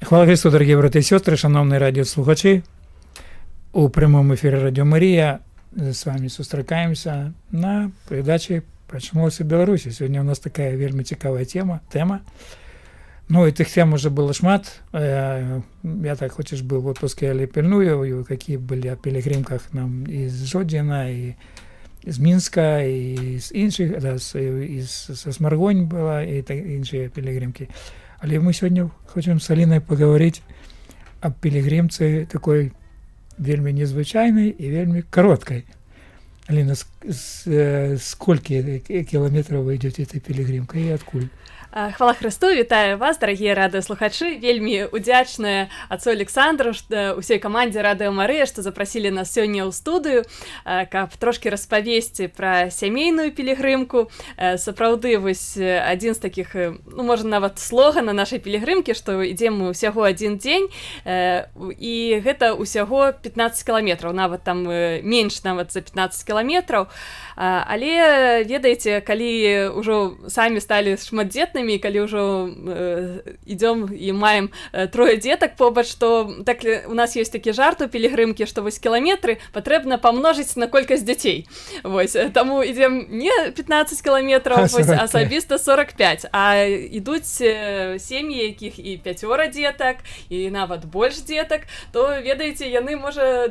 Хвала Христу, дорогі брати і сестри, шановні радіослухачі. У прямому ефірі Радіо Марія з вами зустрічаємося на передачі «Прачнулася Беларусі». Сьогодні у нас така вельми цікава тема. Ну, і тих тем уже було шмат. Я так хочеш був в отпуске, але пильную, які були о пілігримках нам із Жодіна, і з Мінська, і з інших, з Смаргонь була, і інші пілігримки. Але ми сьогодні хочемо з Аліною поговорити о пілігримці такої вельми незвичайної і вельми короткої. Аліна, скільки кілометрів ви йдете цією пілігримкою і откуль? Хвала Христу, вітаю вас, дарагія радыёслухачы. Вельмі удзячная отцу Александру, усёй камандзе Радыё Марыя, што запрасілі нас сёння ў студыю, каб трошкі распавесці пра сямейную пілігрымку. Сапраўды, вось адзін з такіх, ну, можа, нават слогана нашай пілігрымкі, што ідзем мы ўсяго адзін дзень, і гэта ўсяго 15 кіламетраў, нават там менш нават за 15 кіламетраў. Але, ведаеце, калі ўжо самі сталі шматдзетнымі, калі ўжо ідём і маем 3 дзетак побач, то так у нас ёсць такі жарт у пілігрымкі, што вось кіламетры патрэбна памножыць на колькасць дзяцей. Вось, таму ідзем не 15 кіламетраў, вось, асабіста 45, а ідуць сем'і, якіх і 5 дзетак, і нават больш дзетак, то, ведаеце, яны, можа,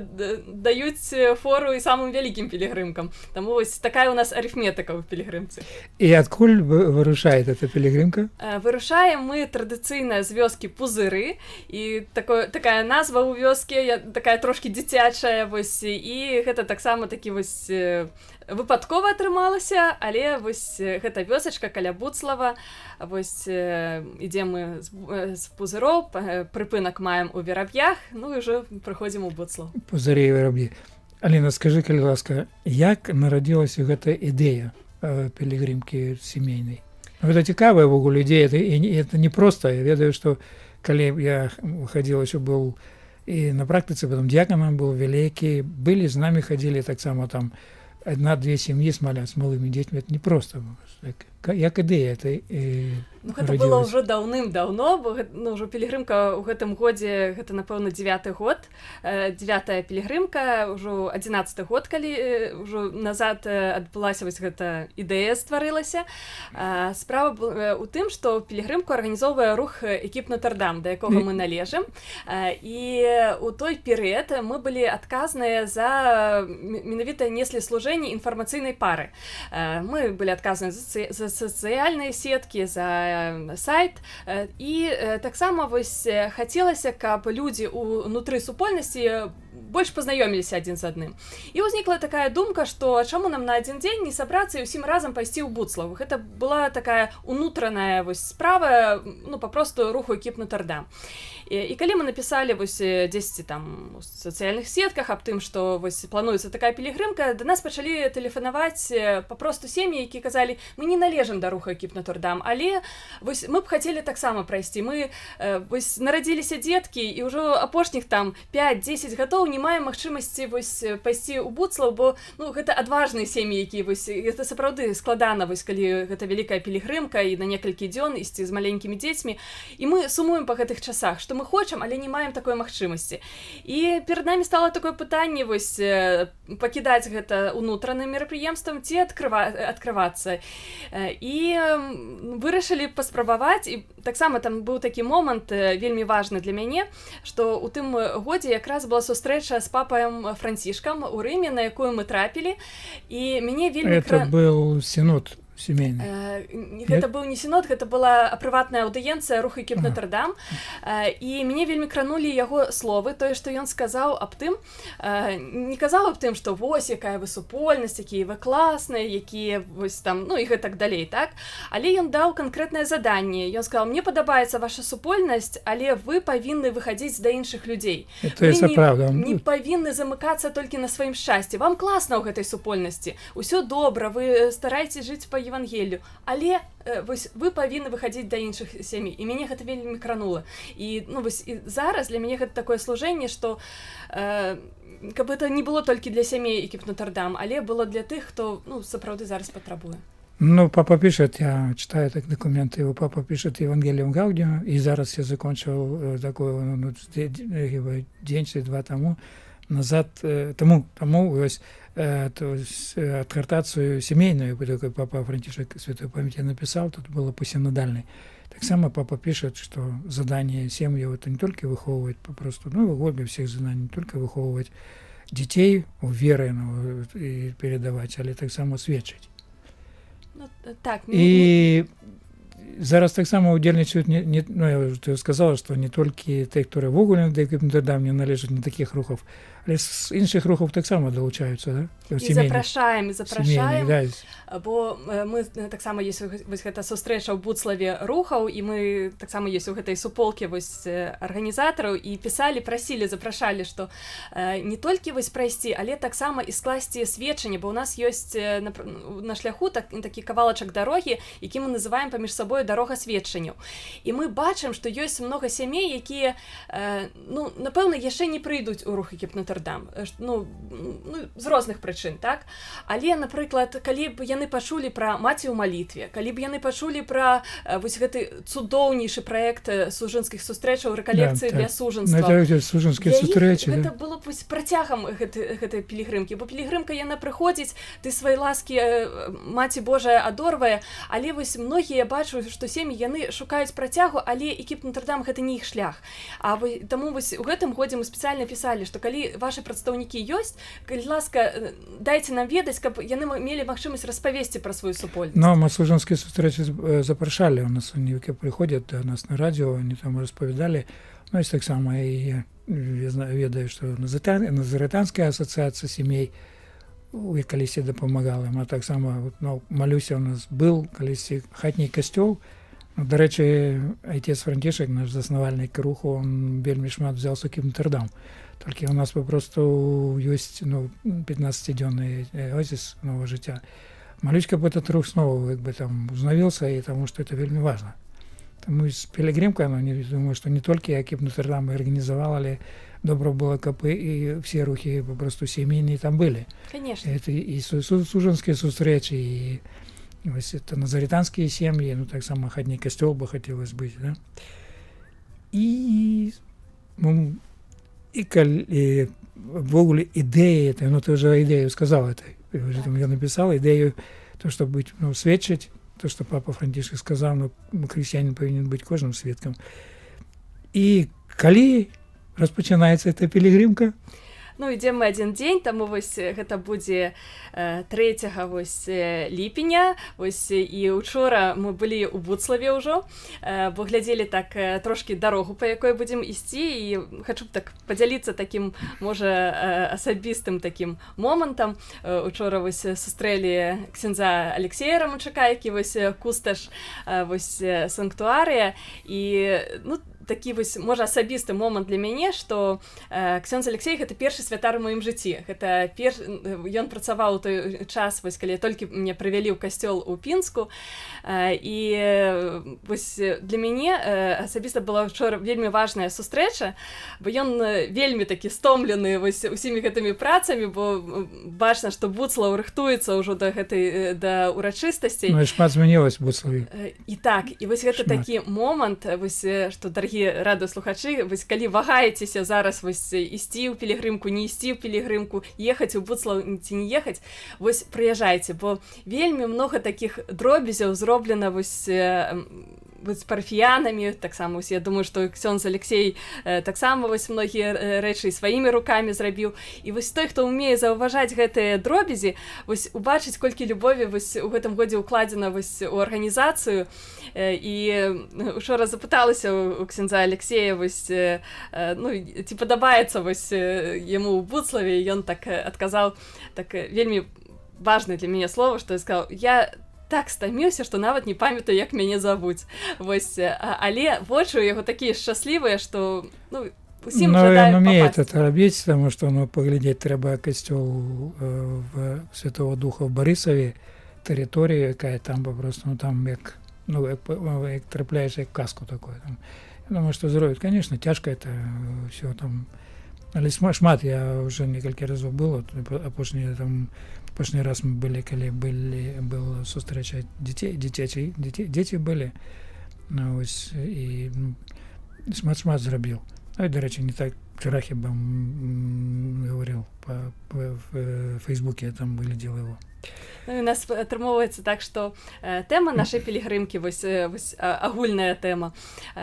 даюць фору і самым вялікім пілігрымкам. Таму вось такая у нас арифметика в пілігрымцы. І адкуль вырушае эта пілігрымка? Вырушаем мы традыцыйна з вёскі Пузыры, і такая назва ў вёске, такая трошкі дзіцячая, вось, і гэта таксама такі вось выпадкова атрымалася, але вось гэта вёсачка каля Буцлава, вось ідзем мы з Пузыроў, прыпынак маем у Вераб'ях, ну і ўжо прыходзім у Буцлаў. Пузырі і Вераб'і. Аліна, скажы, калі ласка, як нарадзілася гэта ідэя пілігрымкі сямейнай? Гэта цікавая в огуле ідея, і это не просто. Я ведаю, што калі я хадзіл, еще был і на практыцы, потом дьяконом был вялікі, былі з намі хадзілі таксама там 1-2 сям'і з малымі дзецьмі, это не просто. Як ідэя этой ну, гэта было ўжо даўным-даўно, бо ўжо пілігрымка ў гэтым годзе, гэта, напэўна, 9-й год, 9-я пілігрымка, ўжо 11-й год, калі ўжо назад адбылася вось гэта ідэя стварылася. Справа ў тым, што пілігрымку арганізоўвае рух «Экіп Нотр-Дам», да якога мы належым, і ў той перыяд мы былі адказныя за, менавіта неслі служэнне інфармацыйнай пары. Мы былі адказныя за сацыяльныя сеткі, за сайт, і таксама вось хацелася, каб людзі ўнутры супольнасці больш пазнаёміліся адзін з адным. І ўзнікла такая думка, што чаму нам на адзін дзень не сабрацца і ўсім разам пайсці ў Буцлаў. Гэта была такая унутраная вось справа, ну, папросту руху «Экіп Нотр-Дам». І калі мы напісалі вось дзесьці там у сацыяльных сетках аб тым, што вось плануецца такая пілігрымка, да нас пачалі тэлефанаваць папросту сем'і, якія казалі: мы не належым да руху «Экіп Нотр-Дам», але вось мы б хацелі таксама прайсці. Мы вось нарадзіліся дзеткі, і ўжо апошніх там 5-10 гадоў не маем магчымасці вось пайсці ў Буцлаў, бо, ну, гэта адважныя сем'і, якія вось, гэта сапраўды складана, вось, калі гэта вялікая пілігрымка і на некалькі дзён ісці з маленькімі дзецьмі, і мы сумуем па гэтых часах, што мы хочам, але не маем такой магчымасці. І перад намі стала такое пытанне вось пакідаць гэта унутраным мерапрыемствам ці адкрывацца. І вырашылі паспрабаваць, і таксама там быў такі момант вельмі важны для мяне, што ў тым годзе якраз была сустрэча з папаем Францішкам у Рыме, на якую мы трапілі, і мяне вельмі... Это был сінод семейный. Гэта быў не сінод, гэта была прыватная аўдыенцыя руху «Экіп Нотр-Дам», і мяне вельмі кранулі яго словы, тое, што ён сказаў аб тым, не казаў аб тым, што вось якая вы супольнасць, якія вы класныя, якія вось там, ну і гэтак далей, так? Але ён даў канкрэтнае заданне. Ён сказаў: мне падабаецца ваша супольнасць, але вы павінны выхадзіць да іншых людзей. Это правда. Не павінны замыкацца толькі на сваім шчасці. Вам класна ў гэтай супольнасці, усё добра, вы стараецеся жыць па Евангелію, але вось вы павінны выхадзіць да іншых сямей. І мяне гэта вельмі кранула. І, ну, вось, і зараз для мяне гэта такое служэнне, што каб это не было толькі для сямей «Экіп Нотр-Дам», але было для тых, хто, ну, сапраўды зараз патрабуе. Ну, папа пишет, я читаю так документы, его папа пишет Евангелием Гаудио, и зараз я закончил такой, ну, день чи два тому назад, тому ось, то есть, адкартацию семейную, такой папа Франтишек Святой памяти написал, тут было по синодальной. Так само папа пишет, что задание семьи это не только выховывать попросту, ну, в обе всех заданий, не только выховывать детей у веры, ну, и передавать, але так само свідчить. Ну, так. І зараз так само удельничають, ну, я вже сказала, що не тільки ті, які в огульних Декіпнтердам не належать не таких рухів, але з інших рухів так само долучаються, да? І запрашаємо, да. Бо ми так само є ось гэта сустрэча ў Буцлаве рухаў, і мы таксама ёсць у гэтай суполкі вось арганізатараў, і пісалі, прасілі, запрашалі, што не толькі вось прайсці, але таксама і скласці сведчанне, бо ў нас ёсць на шляху такі кавалачак дарогі, які мы называем паміж сабою дарога сведчанняў. І мы бачым, што ёсць многа сямей, якія, ну, напэўна, яшчэ не прыйдуць у рух Декіпнтердам, ну, з розных прычын, так? Але, напрыклад, калі б яны пачулі пра маці ў малітве, калі б яны пачулі пра вось гэты цудоўнейшы праект сужанскіх сустрэчаў, рэкалекцыі для сужанства. Сужанскія сустрэчы, да? Гэта было б працягам гэтай пілігрымкі, бо пілігрымка яна прыходзіць, ты свае ласкі маці Божая адорвае, але вось многія бачу, што сем'і яны шукаюць працягу, але Декіпнтердам гэта не іх шлях. А таму вось у гэтым годзе мы спецыяльна пісалі, што калі вашы прадстаўнікі ёсць, калі ласка, дайце нам ведаць, каб яны мелі магчымасць распавесці пра сваю супольнасць. Ну, мы сужанские встречи запрашали, у нас они приходят до нас на радио, они там распавядали, ну, и так само, и я ведаю, что Назаретанская ассоциация семей, я калісі дапамагала, а так само, ну, Малюся у нас был, калісі хатний костёл, ну, до речі, отец Франтишек, наш заснавальник руху, он вельмі шмат взял с Декіпнтердам. Тільки у нас попросту есть, ну, 15-дневный оазис нового життя. Малючка б этот рух снова как бы там узнавился, и потому что это вельми важно. Тому с пилигримкой, ну, не думаю, что не только Декіпнтердам организовал, але добро было, каб и все рухи попросту семейные там были. Конечно. Это и сужанские встречи, и ось это назаретанские семьи, ну, так само хатний костел бы хотелось быть, да. И в огуле ідеї, ну, ти вже ідею сказав, я написав ідею, то, щоб бути, ну, свідчить, то, що папа Франтишек сказав, ну, християнин повинен бути кожним свідком. І коли розпочинається ця пілігримка? Ну, ідзем мы адзін дзень, таму вось гэта будзе 3 вось ліпеня, вось і учора мы былі ў Буцлаве ўжо, бо глядзелі так трошкі дарогу, па якой будзем ісці, і хачу так падзяліцца такім, можа, асабістым такім момантам. Учора вось сустрэлі ксяндза Алексея Раманчука, які вось кусташ вось санктуарыя, і, ну, такі вось, можа, асабісты момант для мяне, што ксёндз Алексей гэта першы святар у маім жыцці. Гэта ён працаваў у той час, вось, калі толькі мне прывялі ў касцёл у Пінску. І вось для мяне асабіста была вчора вельмі важная сустрэча, бо ён вельмі такі стомлены вось усімі гэтымі працамі, бо бачна, што Буцлаў рыхтуецца ўжо да урачыстасцей. Ну, і шмат змянілась Буцлаве. І так, і вось гэта такі момант, вось, што, дарагі радыёслухачы, вось калі вагаецеся зараз вось ісці ў пілігрымку, не ісці ў пілігрымку, ехаць у Буцлаў ці не ехаць, вось прыязджайце, бо вельмі многа такіх дробязяў зроблена вось з парафіянамі, таксама, я думаю, што ксёндз Алексей таксама вось многія рэчы сваімі рукамі зрабіў. І вось той, хто ўмее заўважаць гэтыя дробязі, вось убачыць, колькі любові вось у гэтым годзе ўкладзена вось у арганізацыю. І учора запыталася у ксяндза Алексея, вось, ну, ці падабаецца вось яму ў Буцлаве, і ён так адказаў, так вельмі важнае для мяне слово, што я сказаў, я так стаміўся, што нават не памятаю, як мяне завуць. Вось, але вочы у яго такія шчаслівыя, што, ну, усім жадаю попасть. Ну, ён умее это рабіць, таму што, ну, паглядзець трэба касцёл в Святого Духа в Барысаве, тэрыторію, якая там папросту, ну, там як, ну, як трапляеш, як казку такое. Там. Я думаю, што зробіць, конечно, цяжка это все там, але шмат, я уже некалькі разоў был, апошні раз мы былі, калі был сустрэча дзеці былі. Ну, ось, і шмат зрабіў. Ну, і, дарэчы, не так вчера хіба говорил в Фейсбуке, там выглядел его. Ну, у нас атрымоўваецца так, што тэма нашай пілігрымкі, вось агульная тэма,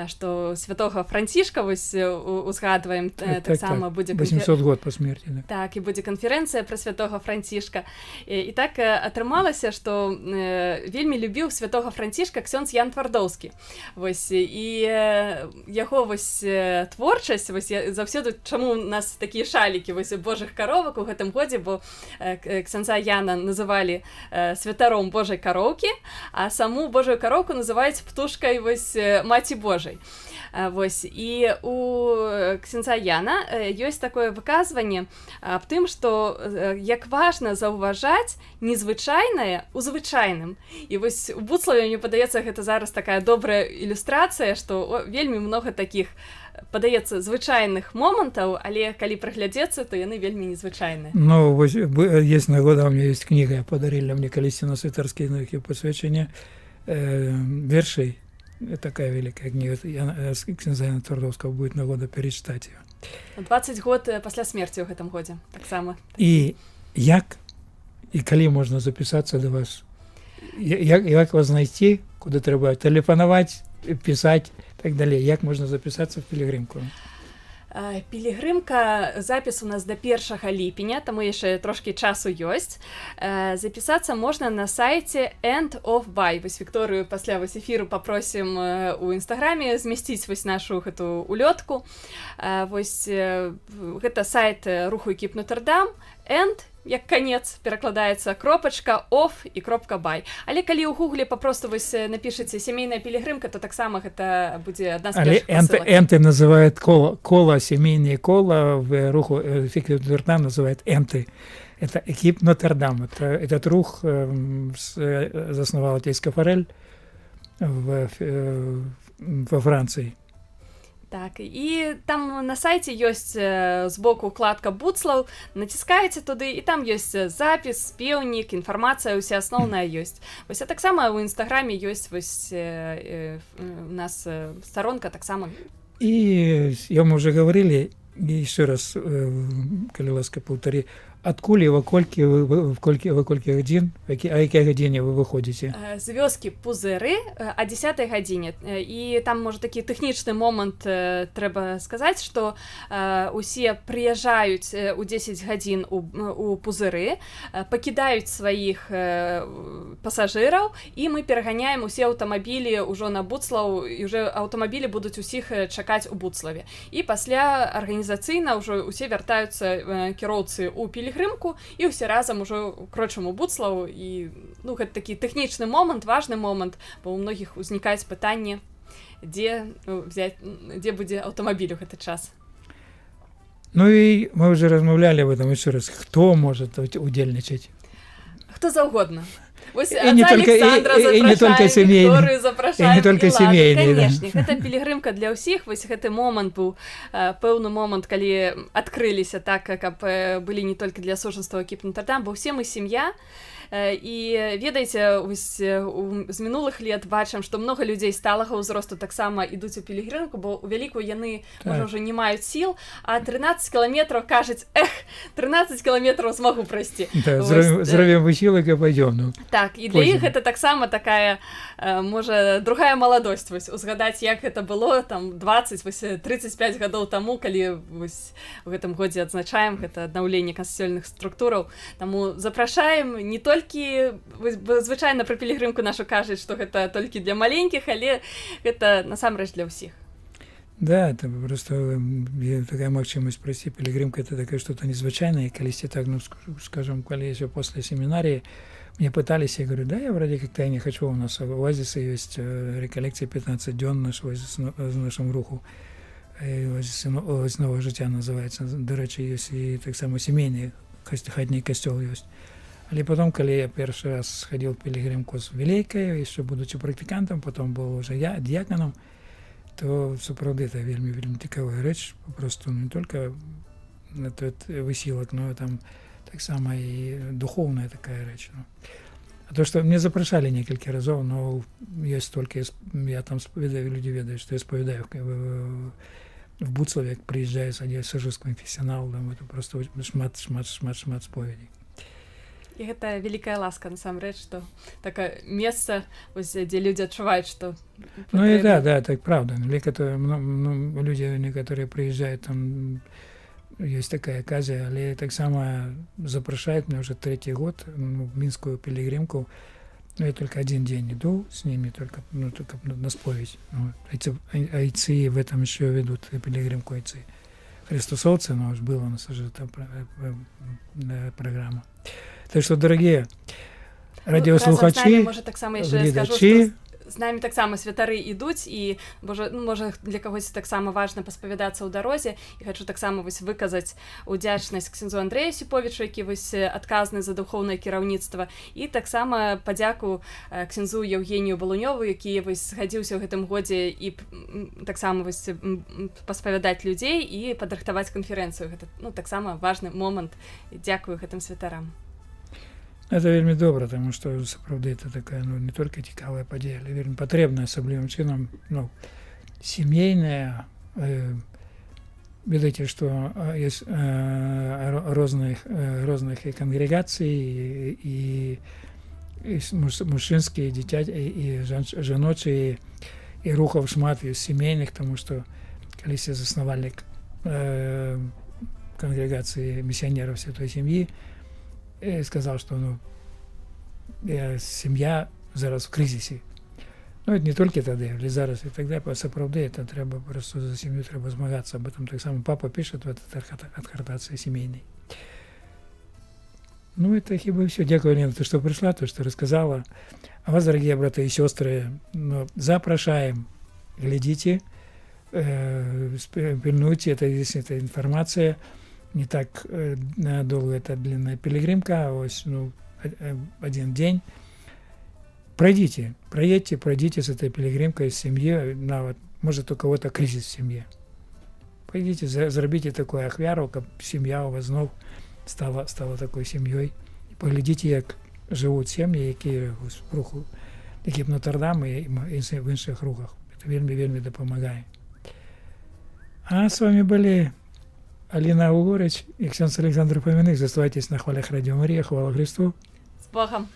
што святога Францішка вось узгадваем, таксама будзе 800 год па смерці. Так, і будзе канферэнцыя пра святога Францішка. І так атрымалася, што вельмі любіў святога Францішка ксёндз Ян Твардоўскі. Вось, і яго вось творчасць, вось заўсёды, чаму у нас такія шалікі вось Божых каровак у гэтым годзе, бо ксёндза Яна называлі святаром Божай кароўкі, а саму Божую кароўку называюць птушкай вось Маці Божай. Вось, і у ксёндза Яна ёсць такое выказванне аб тым, што як важна заўважаць незвычайнае ў звычайным. І вось у Буцлаве, мне падаецца, гэта зараз такая добрая ілюстрацыя, што вельмі многа такіх, падаецца, звычайных момантаў, але калі прыглядзецца, то яны вельмі незвычайныя. Ну, вось, есть нагода, у меня есть книга, подарили мне калісьці на святарскія наукі посвячэнне вершей. Такая великая книга ксёндза Яна Твардоўскага, будет нагода перечитать ее. 20 год пасля смерці ў гэтым годзе, таксама. І як і калі можна запісацца да вас? Як вас знайсці, куды трэба тэлефанаваць, пісаць, так далей? Як можна запісацца в пілігрымку? Пілігрымка, запіс у нас до 1 ліпеня, таму яшчэ трошкі часу ёсць. Запісацца можна на сайце End of Buy. Вось Вікторыю пасля вось эфіру папросім у інстаграме змясціць вось нашу гэту улётку. Вось гэта сайт руху Екіп Нотр-Дам. End, як канец, перакладаецца кропачка, off і кропка buy. Але калі ў гугле папросту вось напішыце сямейная пілігрымка, то таксама гэта будзе адна з першых пасылак. Энты называют кола, семейные кола, в руху Екіп Нотр-Дам называют энты. Это Екіп Нотр-Дам. Этот рух заснавал отец Кафарель во Франции. Так, і там на сайце ёсць збоку укладка Буцлаў, націскаеце туды, і там ёсць запіс, спеўнік, інфармацыя ўся асноўная ёсць. Вось, а таксама ў інстаграме ёсць вось у нас старонка таксама. И мы уже говорили, и еще раз, калі ласка, паўтары, адкуль і во колькі гадзін, а якія гадзіне вы выходзіце? З вёскі Пузыры о 10 гадзіне. І там, можа, такі тэхнічны момант трэба сказаць, што усе прыязджаюць у 10 гадзін у Пузыры, пакідаюць сваіх пасажыраў, і мы пераганяем усе аўтамабілі ўжо на Буцлаў, і ўжо аўтамабілі будуць усіх чакаць у Буцлаве. І пасля арганізацыйна ўжо усе вяртаюцца кіроўцы ў пілігрымку, і ўсе разам ужо крочым у Буцлаў. І гэта такі тэхнічны момант, важны момант, бо ў многіх узнікаюць пытанні, дзе будзе аўтамабіль у гэты час. Ну і мы уже размаўлялі об этом еще раз. Хто можа удзельнічаць? Хто заўгодна. Вось і не только семейные, запрашаем, не только семейные, конечно. Гэта пілігрымка для ўсіх. Вось гэты момант быў пэўны момант, калі адкрыліся так, каб былі не толькі для сужанства Екіп Нотр-Дам, бо ўсе мы сям'я. І ведаеце, з минулых лет бачым, што многа людзей сталага ўзросту таксама ідуць у пілігрымку, бо у вялікую яны, можа, ўжо не маюць сіл, а 13 кіламетраў кажуць, 13 кіламетраў змагу прайсці. Зробім высілак і пайдём. Так, і для іх гэта таксама такая, можа, другая маладосць, вось, узгадаць, як гэта было, там, 20-35 гадоў таму, калі вось у гэтым годзе адзначаем гэта аднаўленне канстытуцыйных структураў. Таму запрашаем не толькі звычайна пра пілігрымку нашу кажуць, што гэта толькі для маленькіх, але гэта насамрэч для ўсіх. Да, это просто такая магчымасць прайсці пілігрымка, это такое что-то незвычайное. Калісьці так, ну, скажем, калі еще после семинарии мне пытались, я говорю, да, я вроде как-то не хочу, у нас в Оазисе есть реколлекция 15 дён наш Оазис в нашем руху. Оазис нового життя называется. До речі, есть и так само семейный хатний костёл есть. Але потом, коли я перший раз сходил в пилигримку с Вилейкой, еще будучи практикантом, потом был уже я дьяконом, то справді це вельми цікава річ, просто не тільки висілок, но там так само і духовна така річ. А то, что мне запрошали несколько разов, но есть только, я там споведаю, люди ведают, что я споведаю в Буцлаве, приезжаю, сажусь к конфессионалам, это просто шмат споведей. І гэта вялікая ласка, насамрэч, што такое месца, дзе людзі адчуваюць, што... Ну и да, так правда. Люди, некоторые приезжают, там есть такая оказия, але так само запрошают меня уже 3-й год в Минскую пилигримку. Ну, я только один день иду с ними, только на споведь. Вот. Айцы в этом еще ведут пилигримку айцы. Христосовцы, но уж была у нас уже эта программа. Так что, дорогие радиослухачи, глядачи, з намі таксама святары ідуць, і можа для кагось таксама важна паспавядацца ў дарозе, і хачу таксама выказаць удзячнасць ксяндзу Андрэю Сіповічу, які адказны за духоўнае кіраўніцтва, і таксама падзяку ксяндзу Еўгенію Балунёву, які згадзіўся ў гэтым годзе і таксама паспавядаць людзей і падрыхтаваць канферэнцыю. Гэта таксама важны момант. Дзякую гэтым святарам. Это вельмі добра, тому що, сапраўды, это такая, не толькі цікавая падзея, але вельмі патрэбная асаблівым чынам, сямейная. Ведаеце, што есть розных і кангрэгацый, і мужчынскія, і жаночыя, і рухаў шмат ёсць сямейных, тому што калісьці заснавальнік кангрэгацыі місіянераў Святой Сям'і сказал, что семья зараз в кризисе. Это не только тогда, але зараз и тогда, сапраўды, это треба просто за семью треба змагаться. Об этом так само папа пишет в этой адхартации семейной. Это хиба все. Дякую, Лена, ты что пришла, то, что рассказала. А вас, дорогие братья и сестры, запрошаем, глядите, пильнуйте, эта информация. Не так долго это длинная пилигримка, а один день. Пройдите с этой пилигримкой с семьей, может у кого-то кризис в семье. Пойдите, заробите такую ахвяру, как семья у вас знов стала такой семьей. И поглядите, как живут семьи, які в Нотр-Дам и в інших рухах. Это вельми допомагає. А с вами были Аліна Угорич і ксьондз Олександр Поміник. Заставайтесь на хвалях Радіо Марія. Хвала Христу. З Богом.